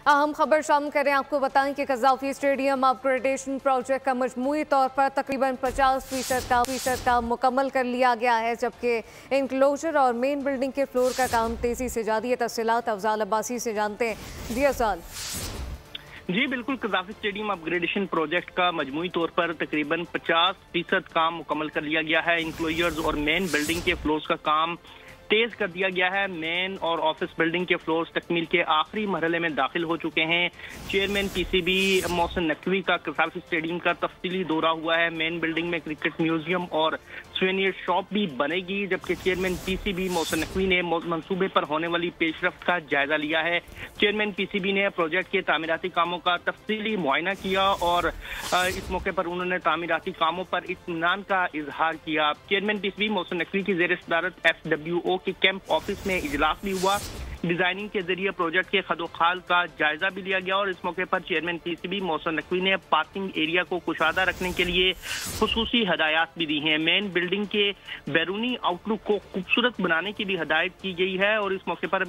अहम खबर शामिल करें। आपको बताएं कि कज़ाफ़ी स्टेडियम अपग्रेडेशन प्रोजेक्ट का मजमूई तौर पर तकरीबन 50% काम मुकम्मल कर लिया गया है, जबकि इनक्लोजर और मेन बिल्डिंग के फ्लोर का काम तेज़ी से जारी है। तफसीलात अफजाल अब्बासी से जानते हैं। जी अफजाल। जी बिल्कुल, कज़ाफ़ी स्टेडियम अपग्रेडेशन प्रोजेक्ट का मजमूई तौर पर तकरीबन 50% काम मुकम्मल कर लिया गया है। इनक्लोजर्स और मेन बिल्डिंग के फ्लोर्स का काम तेज कर दिया गया है। मेन और ऑफिस बिल्डिंग के फ्लोर्स तकमील के आखिरी मरहले में दाखिल हो चुके हैं। चेयरमैन पीसीबी मोहसिन नकवी का कज़ाफ़ी स्टेडियम का तफसीली दौरा हुआ है। मेन बिल्डिंग में क्रिकेट म्यूजियम और सुवेनियर शॉप भी बनेगी, जबकि चेयरमैन पीसीबी मोहसिन नकवी ने मंसूबे पर होने वाली पेशरफ्त का जायजा लिया है। चेयरमैन पीसीबी ने प्रोजेक्ट के तामीराती कामों का तफसीली मुआयना किया और इस मौके पर उन्होंने तामीराती कामों पर इत्मीनान का इजहार किया। चेयरमैन पीसीबी मोहसिन नकवी की ज़ेर सदारत FWO के कैंप ऑफिस में इजलास भी हुआ। डिजाइनिंग के जरिए प्रोजेक्ट के खदोखाल का जायजा भी लिया गया और इस मौके पर चेयरमैन पीसीबी मोहसिन नकवी ने पार्किंग एरिया को कुशादा रखने के लिए खुसूसी हदायत भी दी हैं। मेन बिल्डिंग के बैरूनी आउटलुक को खूबसूरत बनाने की भी हदायत की गई है और इस मौके पर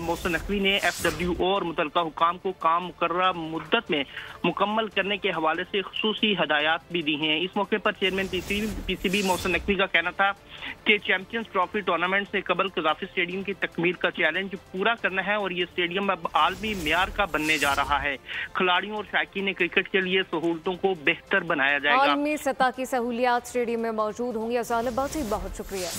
मोहसिन नकवी ने FWO और मुतल्लिका हुकाम को काम मुकर्ररा मुद्दत में मुकम्मल करने के हवाले से खुसूसी हदायत भी दी हैं। इस मौके पर चेयरमैन पीसीबी मोहसिन नकवी का कहना था कि चैंपियंस ट्रॉफी टूर्नामेंट से कबल कज़ाफ़ी स्टेडियम की तकमील का चैलेंज पूरा करना है और ये स्टेडियम अब आलमी मियार का बनने जा रहा है। खिलाड़ियों और शायकीन क्रिकेट के लिए सहूलतों को बेहतर बनाया जाएगा। आलमी सतह की सहूलियात स्टेडियम में मौजूद होंगी। बहुत शुक्रिया।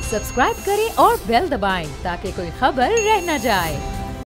सब्सक्राइब करें और बेल दबाएं ताकि कोई खबर रह न जाए।